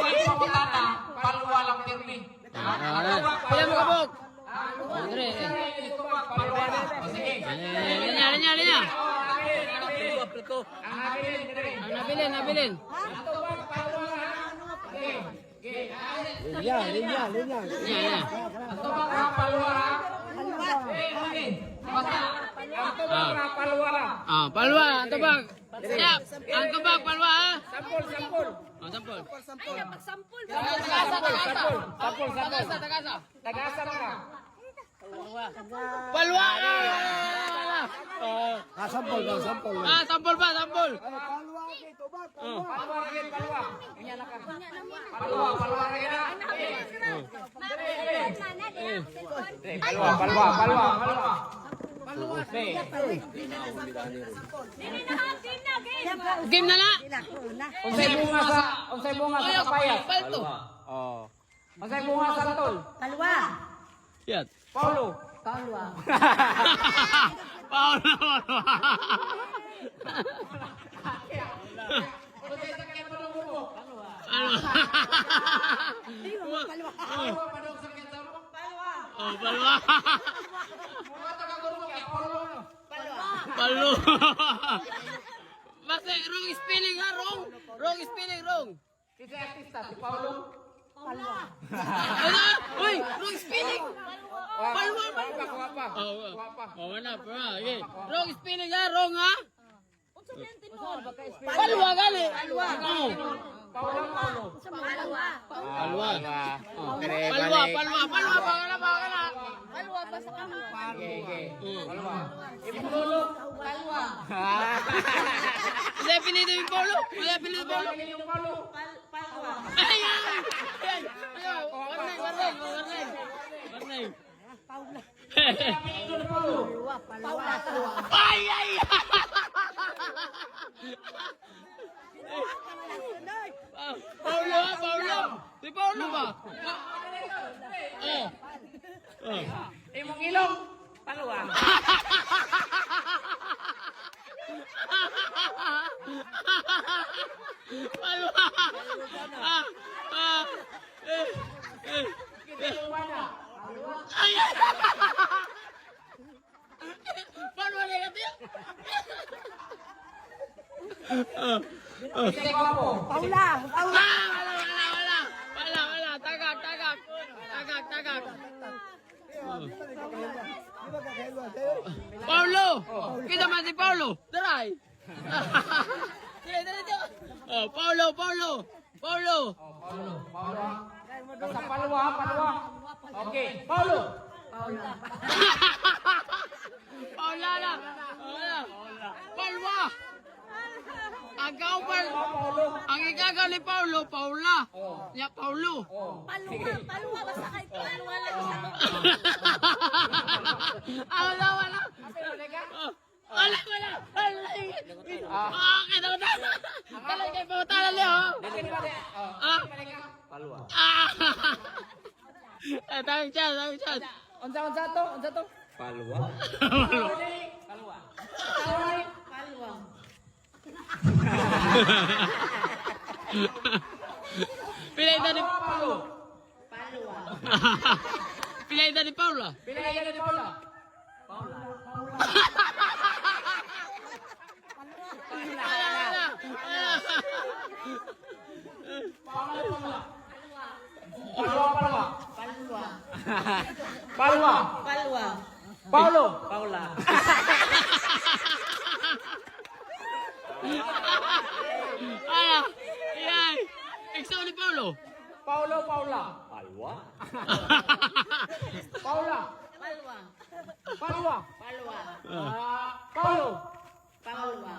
May pangutana, palwa lang pirmi. Pila mo kabog. Andre. Sige. Linya. Ang Nabilin. Linya. Ito ba palwa? Basta. Ito ba palwa? Palwa, ang tubag. Siap. Ang tubag, palwa ha. Sampol. Sampol. Ay, napagsampol. Tagasa na ka. Palwa. Sampol. Sampol pa. Palwa rin, palwa. Palwa rin na. Palwa. Game na na. Unsay bunga sa papayas? Palto. Unsay bunga sa tol? Palwa. Yan. Paulo. Palwa. Palwa. Unsay sakyan mo ng buko? Palwa. Padong sakyan sa buko? Palwa. Mga taga-gurumok, Paulo. Palwa. Basta wrong spelling ha, wrong spelling. Kasi artista, si Paulo. Palwa. Ano? Uy, wrong spelling. Palwa. Guwapa. Wala pa. Okay. Wrong spelling ha, wrong ha. Unsa man tinod? Palwa gali. Palwa. Paulo. Palwa. Palwa. Palwa. Palwa. Palwa ba sa kamo? Palwa. Ipulo. Palwa. Wala pinito yung Paulo. Yung Paulo. Palwa. Ayan. Warnay. Paula. Yung Paulo. Paula. Ay. Paulo. Si Paulo ba? Imong ilong. Palwa. Palwa. Ay. Palwa na yan. Sige ko. Paula. Wala. Tagak. Paulo! Kita man si Paulo! Daray! Dali! Paulo! Basta palwa. Okay. Paulo. Paula na! Palwa! Ang igagaw ni Paulo, Paula! Ya, Paulo! Palwa ba sa kay Palwa lang sa Wala! Kita mo tayo! Talay kayo pa tayo liyo! Palwa. Tawag chance! Unsa to? Palwa. Palwa. Pilay ni Paulo. Palwa. Pilay ni Paula! Pila yan ni Paula. Palwa. Paulo. Paula. Yan! Ikaw ni Paulo! Paula. Palwa. Paula. Palwa. Paulo. Palwa.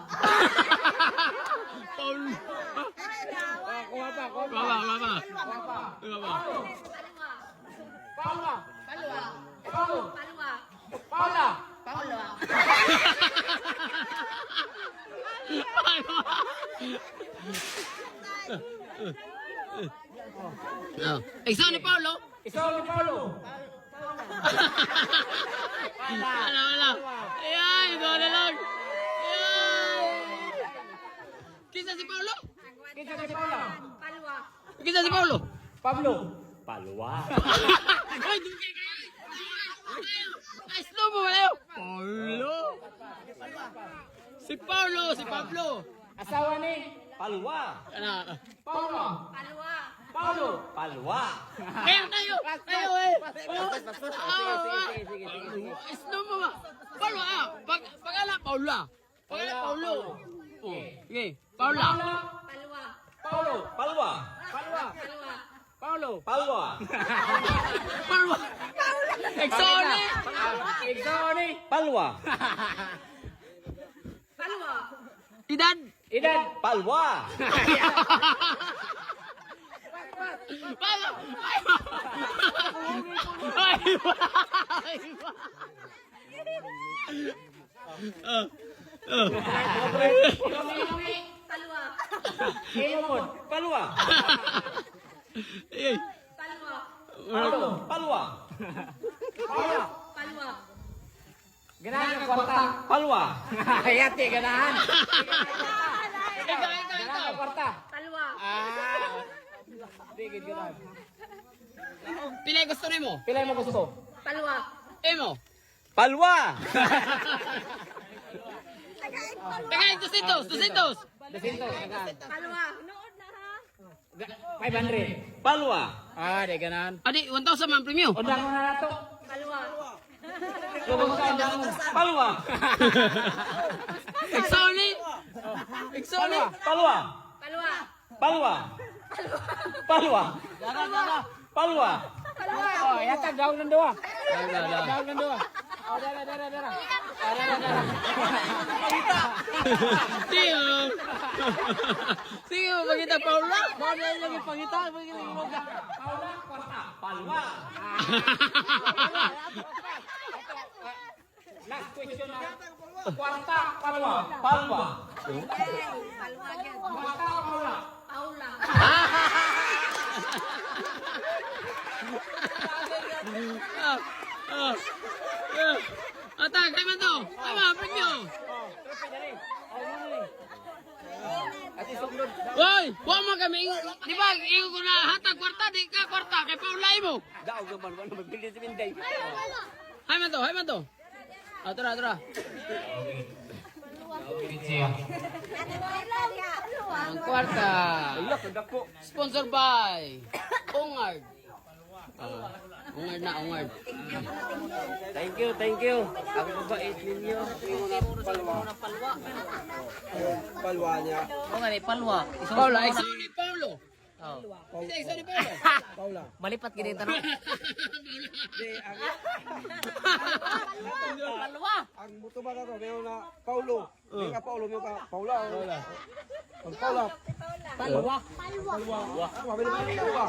Paulo! Kuha pa. Baba! Paula. Palwa. Paulo. Palwa. Paula. Palwa. Ikaw ni Paulo! Isaw ni Paulo. Wala! Ayan! Ito na lang! Ayan! Kisa si Paulo? Kinsa si Paula? Palwa. Kinsa si Paulo? Pablo. Palwa. Ay, dugay kayo. Ay, slow mo kayo. Paulo. Si Paulo, si Pablo. Asawa ni Palwa. Ano? Paula. Palwa. Paulo. Palwa. Kayo, kayo eh. Ay, slow mo ba? Paulo, pag-ala, Paula. Pag-ala, Paulo. Okay, Paula. Palwa. Paulo. Palwa. Palwa. Palwa. Paulo. Palwa. Paula. Exone. Exoni. Palwa. Palwa. Edad. Edad. Palwa. Paula. Palwa. Ilomon. Palwa. Palwa. Paulo. Palwa. Paula. Palwa. Ganahan ka kwarta. Palwa. Hayati ganahan. Ikaw. Ganahan ka kwarta. Palwa. Digid ganahan. Pilay gusto nimo? Pilay mo gusto? Palwa. Emo. Palwa. Tagay 200. 200. Ganahan. Palwa. Nood na ha. 500. Palwa. Di ganahan. Adi, 1,000 man premium. Undang mo na nato. Palwa. Lubog ka undang mo. Palwa. Exone. Exone. Palwa. Palwa. Palwa. Palwa. Palwa. Oh, yatag daw ng duwa. Dala. Daw ng duwa. Oh, dara. Dara. Sige. Sige, magkita Paula. Paula, kwarta. Palwa. Last question na. Kwarta, palwa. Palwa. Palwa again. Kwarta, palwa. Paula. Ata, kaya man to. Tama, premium. Ati suglod. Hoy, huwag mo kami. Di ba, ingo ko na hatag kwarta, di ka kwarta. Kay Paula mo. Daog naman. Wala magbili si Minday. Hay man to. Tara. Ang kwarta. Ala, kadako. Sponsor by Ongard. Ongard. Thank you. Ako ba bait ninyo? Palwa niya. Paula, Exone Paulo. Exone Paulo. Malipat gini tanong. Palwa. Ang buto ba na to? Meron na Paulo. May ka Paulo, may ka Paula. Ang Paula. Palwa. Palwa. Palwa.